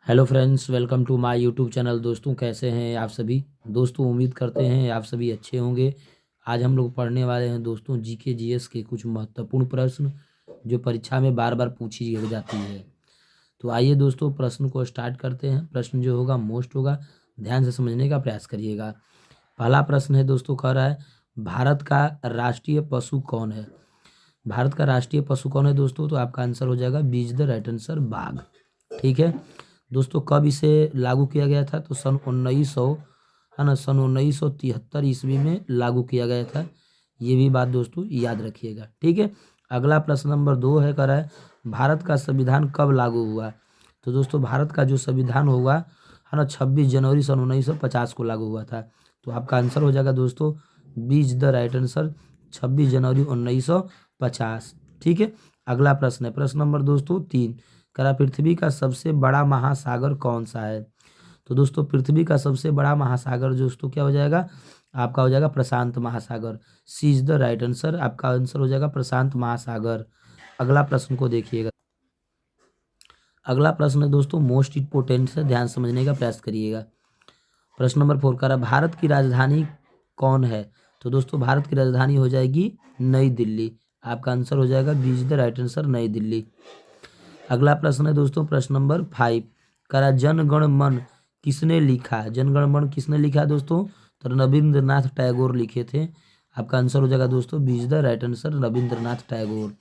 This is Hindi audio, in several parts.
Hello friends, welcome to my YouTube channel. दोस्तों, कैसे हैं आप सभी? दोस्तों, उम्मीद करते हैं आप सभी अच्छे होंगे। आज हम लोग पढ़ने वाले हैं दोस्तों जीके जीएस के कुछ महत्वपूर्ण प्रश्न जो परीक्षा में बार बार पूछी जाती है। तो आइए दोस्तों, प्रश्न को स्टार्ट करते हैं। प्रश्न जो होगा मोस्ट होगा, ध्यान से समझने का प्रयास करिएगा। पहला प्रश्न है दोस्तों, कह रहा है भारत का राष्ट्रीय पशु कौन है? भारत का राष्ट्रीय पशु कौन है दोस्तों? तो आपका आंसर हो जाएगा बीज द राइट आंसर, बाघ। ठीक है दोस्तों, कब इसे लागू किया गया था? तो सन 1900 है ना, सन 1973 ईस्वी में लागू किया गया था। ये भी बात दोस्तों याद रखिएगा। ठीक है, अगला प्रश्न नंबर 2 है, कह रहा है भारत का संविधान कब लागू हुआ? तो दोस्तों, भारत का जो संविधान हुआ है ना, 26 जनवरी सन 1950 को लागू हुआ था। तो आपका आंसर हो जाएगा दोस्तों बीज द राइट आंसर, 26 जनवरी 1950। ठीक है, अगला प्रश्न है, प्रश्न नंबर दोस्तों 3, करा पृथ्वी का सबसे बड़ा महासागर कौन सा है? तो दोस्तों, पृथ्वी का सबसे बड़ा महासागर दोस्तों क्या हो जाएगा? आपका हो जाएगा प्रशांत महासागर। सी इज द राइट आंसर, आपका आंसर हो जाएगा प्रशांत महासागर। अगला प्रश्न को देखिएगा। अगला प्रश्न है दोस्तों मोस्ट इंपोर्टेंट है, ध्यान समझने का प्रयास करिएगा। प्रश्न नंबर 4 करा भारत की राजधानी कौन है? तो दोस्तों, भारत की राजधानी हो जाएगी नई दिल्ली। आपका आंसर हो जाएगा B is the right answer, Nai Delhi. अगला प्रश्न है दोस्तों प्रश्न नंबर 5, करा जन गण मन किसने लिखा? जन गण मन किसने लिखा दोस्तों? तो रविंद्रनाथ टैगोर लिखे थे। आपका आंसर हो जाएगा दोस्तों B is the right answer, Rabindranath Tagore.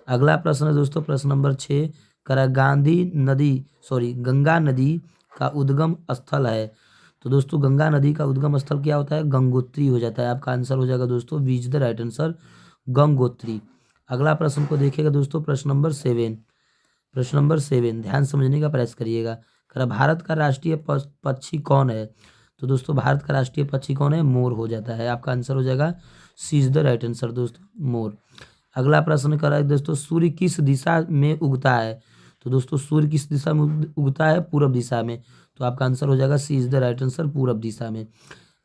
अगला प्रश्न है दोस्तों प्रश्न नंबर 6, करा गंगा नदी का उद्गम स्थल है? तो दोस्तों, गंगा नदी का उद्गम स्थल क्या होता है? गंगोत्री हो जाता है। आपका आंसर हो जाएगा दोस्तों B is the right answer, Gangotri. अगला प्रश्न को देखिएगा दोस्तों प्रश्न नंबर 7। प्रश्न नंबर 7, ध्यान समझने का प्रयास करिएगा। करा भारत का राष्ट्रीय पक्षी कौन है? तो दोस्तों, भारत का राष्ट्रीय पक्षी कौन है? मोर हो जाता है। आपका आंसर हो जाएगा सी इज द राइट आंसर दोस्तों, मोर। अगला प्रश्न करा है दोस्तों सूर्य किस दिशा में उगता है? तो दोस्तों, सूर्य किस दिशा में उगता है? पूरब दिशा में। तो आपका आंसर हो जाएगा सी इज द राइट आंसर, पूरब दिशा में।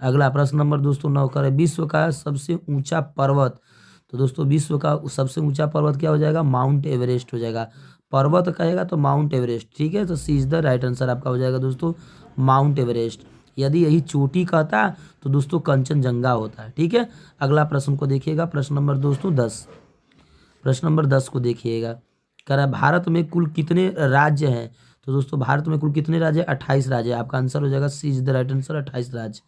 अगला प्रश्न नंबर दोस्तों 9 करा विश्व का सबसे ऊंचा पर्वत? तो दोस्तों, विश्व का सबसे ऊंचा पर्वत क्या हो जाएगा? माउंट एवरेस्ट हो जाएगा। पर्वत कहेगा तो माउंट एवरेस्ट। ठीक है, तो सी इज द राइट आंसर आपका हो जाएगा दोस्तों माउंट एवरेस्ट। यदि यही चोटी कहता तो दोस्तों कंचनजंगा होता है। ठीक है, अगला प्रश्न को देखिएगा। प्रश्न नंबर दोस्तों 10, प्रश्न नंबर 10 को देखिएगा। कह रहा है भारत में कुल कितने राज्य हैं? तो दोस्तों, भारत में कुल कितने राज्य? 28 राज्य। आपका आंसर हो जाएगा सी इज द राइट आंसर, 28 राज्य।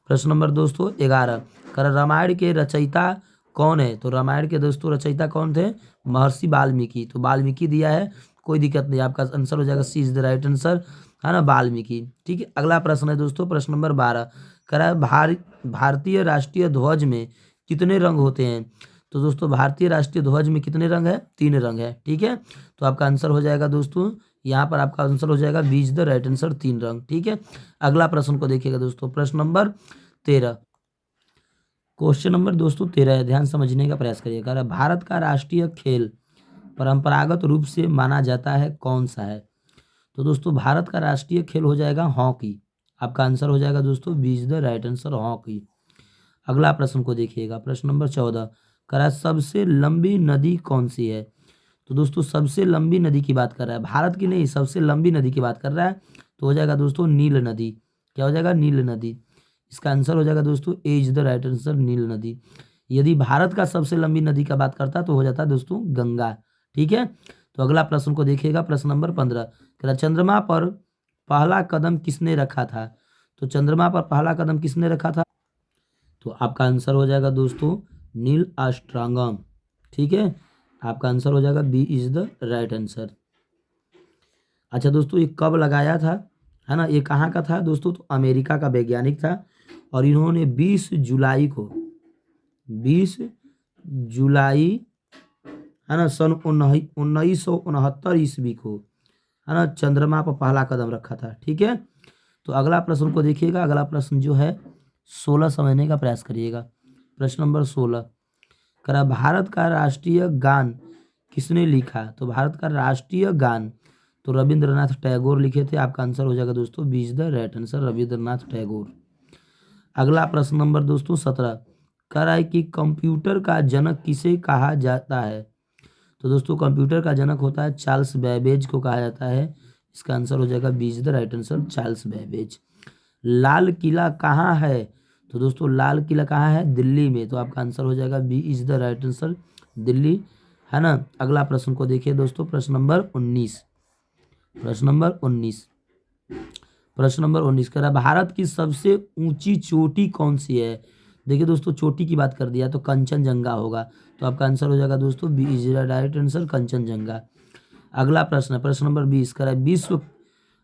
प्रश्न नंबर दोस्तों 11, कह रहा रामायण के रचयिता कौन है? तो रामायण के दोस्तों रचयिता कौन थे? महर्षि वाल्मीकि। तो वाल्मीकि दिया है, कोई दिक्कत नहीं, आपका आंसर हो जाएगा सी इज द राइट आंसर, है ना, वाल्मीकि। ठीक है, अगला प्रश्न है दोस्तों प्रश्न नंबर 12, कह रहा है भारतीय राष्ट्रीय ध्वज में कितने रंग होते हैं? तो दोस्तों, भारतीय राष्ट्रीय ध्वज में कितने रंग है? 3 रंग है। ठीक है, तो आपका आंसर हो जाएगा दोस्तों, यहाँ पर आपका आंसर हो जाएगा बीज द राइट आंसर, 3 रंग। ठीक है, अगला प्रश्न को देखिएगा दोस्तों प्रश्न नंबर 13। क्वेश्चन नंबर दोस्तों 13 है, ध्यान समझने का प्रयास करिएगा। भारत का राष्ट्रीय खेल परंपरागत रूप से माना जाता है कौन सा है? तो दोस्तों, भारत का राष्ट्रीय खेल हो जाएगा हॉकी। आपका आंसर हो जाएगा दोस्तों बीज द राइट आंसर, हॉकी। अगला प्रश्न को देखिएगा प्रश्न नंबर 14, करा सबसे लंबी नदी कौन सी है? तो दोस्तों, सबसे लंबी नदी की बात कर रहा है, भारत की नहीं, सबसे लंबी नदी की बात कर रहा है। तो हो जाएगा दोस्तों नील नदी। क्या हो जाएगा? नील नदी। इसका आंसर हो जाएगा दोस्तों A is the right answer, नील नदी। यदि भारत का सबसे लंबी नदी का बात करता तो हो जाता दोस्तों गंगा। ठीक है, तो अगला प्रश्न को देखिएगा प्रश्न नंबर 15, चंद्रमा पर पहला कदम किसने रखा था? तो चंद्रमा पर पहला कदम किसने रखा था? तो आपका आंसर हो जाएगा दोस्तों नील आर्मस्ट्रांग। ठीक है, आपका आंसर हो जाएगा B is the right answer. अच्छा दोस्तों, ये कब लगाया था, है ना, ये कहाँ का था दोस्तों? तो अमेरिका का वैज्ञानिक था, और इन्होंने 20 जुलाई को, 20 जुलाई, है ना, सन 1969 ईस्वी को, है ना, चंद्रमा पर पहला कदम रखा था। ठीक है, तो अगला प्रश्न को देखिएगा। अगला प्रश्न जो है 16 समझने का प्रयास करिएगा। प्रश्न नंबर 16, करा भारत का राष्ट्रीय गान किसने लिखा? तो भारत का राष्ट्रीय गान तो रविंद्रनाथ टैगोर लिखे थे। आपका आंसर हो जाएगा दोस्तों B is the right answer, Rabindranath Tagore. अगला प्रश्न नंबर दोस्तों 17, कह रहा है कि कंप्यूटर का जनक किसे कहा जाता है? तो दोस्तों, कंप्यूटर का जनक होता है चार्ल्स बैबेज को कहा जाता है। इसका आंसर हो जाएगा B is the right answer, Charles Babbage. Lal Qila कहाँ है? तो दोस्तों लाल किला कहाँ है? दिल्ली में, तो आपका आंसर हो जाएगा B is the right answer, Delhi, है ना। अगला प्रश्न को देखिए दोस्तों, प्रश्न नंबर 19। प्रश्न नंबर 19, प्रश्न नंबर 19 कह रहा है भारत की सबसे ऊंची चोटी कौन सी है? देखिए दोस्तों, चोटी की बात कर दिया तो कंचनजंगा होगा, तो आपका आंसर हो जाएगा दोस्तों B is the right answer, Kanchenjunga. अगला प्रश्न है प्रश्न नंबर 20 कह रहा है विश्व,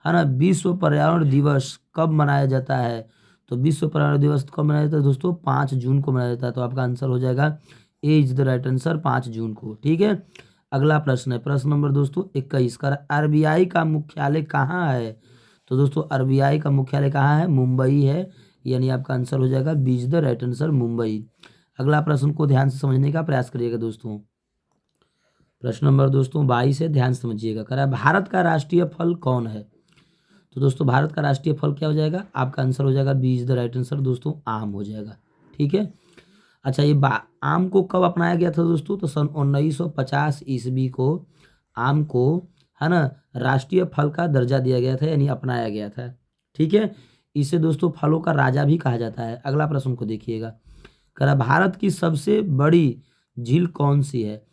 है ना, विश्व पर्यावरण दिवस कब मनाया जाता है? तो विश्व पर्यावरण दिवस कब मनाया जाता है दोस्तों? 5 जून को मनाया जाता है, तो आपका आंसर हो जाएगा A is the right answer, 5 जून को। ठीक है, अगला प्रश्न है प्रश्न नंबर दोस्तों 21 का, आरबीआई का मुख्यालय कहाँ है? तो दोस्तों आरबीआई का मुख्यालय कहाँ है? मुंबई है, यानी आपका आंसर हो जाएगा B is the right answer, Mumbai. अगला प्रश्न को ध्यान से समझने का प्रयास करिएगा दोस्तों। प्रश्न नंबर दोस्तों 22 है, ध्यान से समझिएगा। कह रहा है भारत का राष्ट्रीय फल कौन है? तो दोस्तों भारत का राष्ट्रीय फल क्या हो जाएगा? आपका आंसर हो जाएगा B is the right answer दोस्तों, आम हो जाएगा। ठीक है, अच्छा ये आम को कब अपनाया गया था दोस्तों? तो सन 1950 ईस्वी को आम को, है ना, राष्ट्रीय फल का दर्जा दिया गया था, यानी अपनाया गया था। ठीक है, इसे दोस्तों फलों का राजा भी कहा जाता है। अगला प्रश्न को देखिएगा, कह रहा भारत की सबसे बड़ी झील कौन सी है?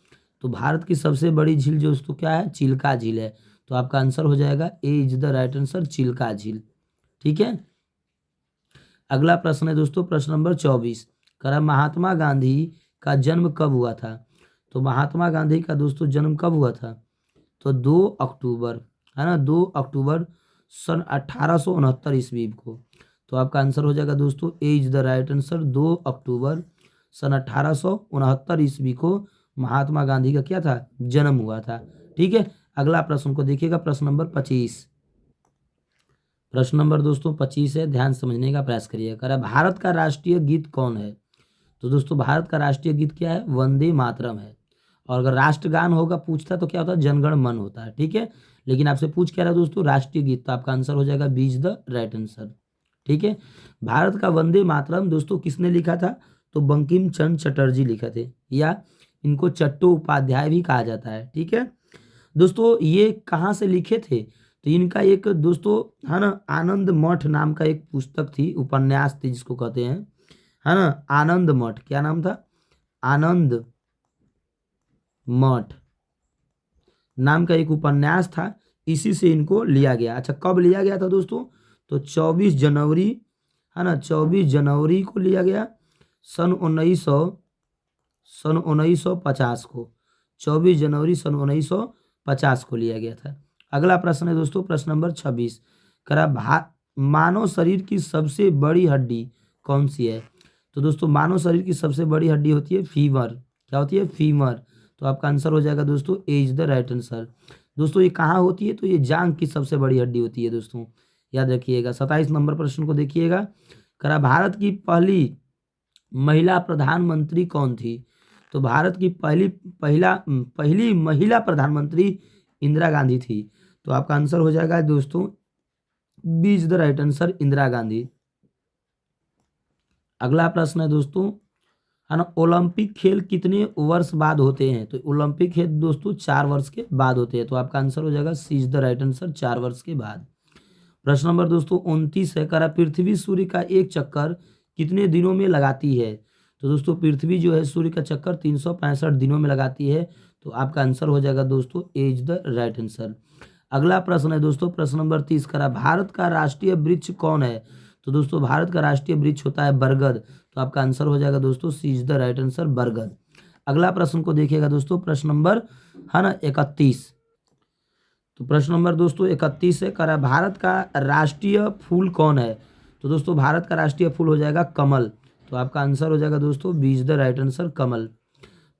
तो भारत की सबसे बड़ी झील जो दोस्तों क्या है? चिल्का झील है, तो आपका आंसर हो जाएगा A is the right answer, Chilka झील। ठीक है, अगला प्रश्न है दोस्तों प्रश्न नंबर 24, कह रहा महात्मा गांधी का जन्म कब हुआ था? तो महात्मा गांधी का दोस्तों जन्म कब हुआ था? तो 2 अक्टूबर, है ना, 2 अक्टूबर सन 1869 ईस्वी को। तो आपका आंसर हो जाएगा दोस्तों A is the right answer, 2 अक्टूबर सन 1869 ईस्वी को महात्मा गांधी का क्या था? जन्म हुआ था। ठीक है, अगला प्रश्न को देखिएगा प्रश्न नंबर 25। प्रश्न नंबर दोस्तों 25 है, ध्यान समझने का प्रयास करिए। कह रहा है भारत का राष्ट्रीय गीत कौन है? तो दोस्तों भारत का राष्ट्रीय गीत क्या है? वंदे मातरम है। और अगर राष्ट्रगान होगा पूछता तो क्या होता है? जनगण मन होता है। ठीक है, लेकिन आपसे पूछ क्या रहा है दोस्तों? राष्ट्रीय गीत, तो आपका आंसर हो जाएगा B is the right answer. ठीक है, भारत का वंदे मातरम दोस्तों किसने लिखा था? तो बंकिम चंद्र चटर्जी लिखे थे, या इनको चट्टोपाध्याय भी कहा जाता है। ठीक है दोस्तों, ये कहाँ से लिखे थे? तो इनका एक दोस्तों, है ना, आनंद मठ नाम का एक पुस्तक थी, उपन्यास थी जिसको कहते हैं, है ना, आनंद मठ। क्या नाम था? आनंद मठ नाम का एक उपन्यास था, इसी से इनको लिया गया। अच्छा कब लिया गया था दोस्तों? तो 24 जनवरी, है ना, 24 जनवरी को लिया गया सन 1950 को, 24 जनवरी सन 1950 को लिया गया था। अगला प्रश्न है दोस्तों प्रश्न नंबर 26, करा मानव शरीर की सबसे बड़ी हड्डी कौन सी है? तो दोस्तों मानव शरीर की सबसे बड़ी हड्डी होती है फीमर। क्या होती है? फीमर। तो आपका आंसर हो जाएगा दोस्तों A is the right answer. दोस्तों ये कहाँ होती है? तो ये जांघ की सबसे बड़ी हड्डी होती है दोस्तों, याद रखिएगा। 27 नंबर प्रश्न को देखिएगा, करा भारत की पहली महिला प्रधानमंत्री कौन थी? तो भारत की पहली महिला प्रधानमंत्री इंदिरा गांधी थी। तो आपका आंसर हो जाएगा दोस्तों B is the right answer, Indira Gandhi. अगला प्रश्न है दोस्तों, है ना, ओलंपिक खेल कितने वर्ष बाद होते हैं? तो ओलंपिक खेल दोस्तों 4 वर्ष के बाद होते हैं। तो आपका आंसर हो जाएगा सी इज द राइट आंसर, 4 वर्ष के बाद। प्रश्न नंबर दोस्तों 29 है, करा पृथ्वी सूर्य का एक चक्कर कितने दिनों में लगाती है? तो दोस्तों पृथ्वी जो है सूर्य का चक्कर 365 दिनों में लगाती है। तो आपका आंसर हो जाएगा दोस्तों A is the right answer. अगला प्रश्न है दोस्तों प्रश्न नंबर 30, करा भारत का राष्ट्रीय वृक्ष कौन है? तो दोस्तों भारत का राष्ट्रीय वृक्ष होता है बरगद। तो आपका आंसर हो जाएगा दोस्तों सी इज द राइट आंसर, बरगद। अगला प्रश्न को देखिएगा दोस्तों प्रश्न नंबर, है ना, 31। तो प्रश्न नंबर दोस्तों 31 है, करा भारत का राष्ट्रीय फूल कौन है? तो दोस्तों भारत का राष्ट्रीय फूल हो जाएगा कमल। तो आपका आंसर हो जाएगा दोस्तों B is the right answer, कमल।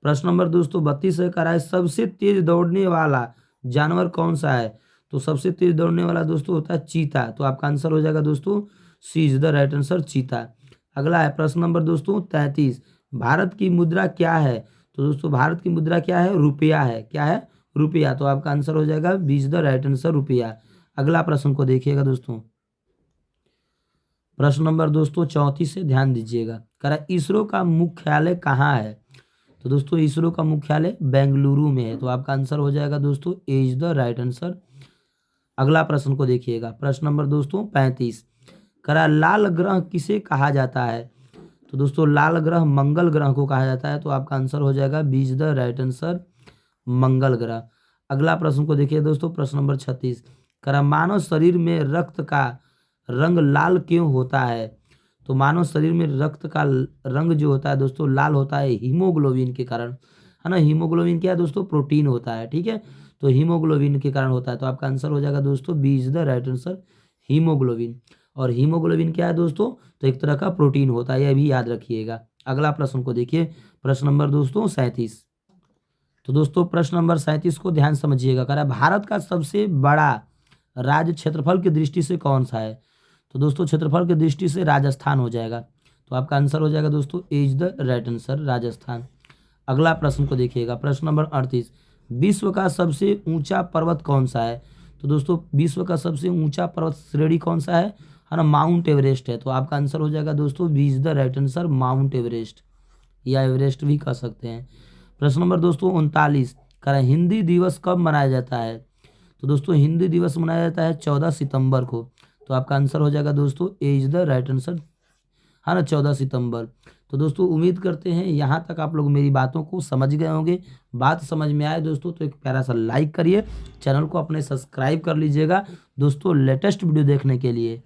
प्रश्न नंबर दोस्तों 32 है, करा सबसे तेज दौड़ने वाला जानवर कौन सा है? तो सबसे तेज दौड़ने वाला दोस्तों होता है चीता। तो आपका आंसर हो जाएगा दोस्तों सी इज द राइट आंसर, चीता। अगला है प्रश्न नंबर दोस्तों 33, भारत की मुद्रा क्या है? तो दोस्तों भारत की मुद्रा क्या है? रुपया है। क्या है? रुपया। तो आपका आंसर हो जाएगा B is the right answer, रुपया। अगला प्रश्न को देखिएगा दोस्तों, प्रश्न नंबर दोस्तों 34 से ध्यान दीजिएगा, करा इसरो का मुख्यालय कहाँ है? तो दोस्तों इसरो का मुख्यालय बेंगलुरु में है। तो आपका आंसर हो जाएगा दोस्तों A is the right answer, अगला प्रश्न को देखिएगा, प्रश्न नंबर दोस्तों 35, करा लाल ग्रह किसे कहा जाता है? तो दोस्तों लाल ग्रह मंगल ग्रह को कहा जाता है, तो आपका आंसर हो जाएगा B is the right answer मंगल ग्रह। अगला प्रश्न को देखिए दोस्तों, प्रश्न नंबर 36, करा मानव शरीर में रक्त का रंग लाल क्यों होता है? तो मानव शरीर में रक्त का रंग जो होता है दोस्तों लाल होता है हीमोग्लोबिन के कारण, है ना। हीमोग्लोबिन क्या है दोस्तों? प्रोटीन होता है, ठीक है। तो हीमोग्लोबिन के कारण होता है, तो आपका आंसर हो जाएगा दोस्तों B is the right answer haemoglobin. और हीमोग्लोबिन क्या है दोस्तों? तो एक तरह का प्रोटीन होता है, यह भी याद रखिएगा। अगला प्रश्न को देखिए, प्रश्न नंबर दोस्तों 37। तो दोस्तों प्रश्न नंबर 37 को ध्यान समझिएगा, कह रहा है भारत का सबसे बड़ा राज्य क्षेत्रफल की दृष्टि से कौन सा है? तो दोस्तों क्षेत्रफल की दृष्टि से राजस्थान हो जाएगा, तो आपका आंसर हो जाएगा दोस्तों A is the right answer Rajasthan. अगला प्रश्न को देखिएगा, प्रश्न नंबर 38, विश्व का सबसे ऊंचा पर्वत कौन सा है? तो दोस्तों विश्व का सबसे ऊंचा पर्वत श्रेणी कौन सा है ना? माउंट एवरेस्ट है, तो आपका आंसर हो जाएगा दोस्तों B is the right answer mount Everest, या एवरेस्ट भी कह सकते हैं। प्रश्न नंबर दोस्तों 39, कह हिंदी दिवस कब मनाया जाता है? तो दोस्तों हिंदी दिवस मनाया जाता है 14 सितंबर को, तो आपका आंसर हो जाएगा दोस्तों A is the right answer, है ना, 14 सितंबर। तो दोस्तों उम्मीद करते हैं यहाँ तक आप लोग मेरी बातों को समझ गए होंगे। बात समझ में आए दोस्तों तो एक प्यारा सा लाइक करिए, चैनल को अपने सब्सक्राइब कर लीजिएगा दोस्तों लेटेस्ट वीडियो देखने के लिए।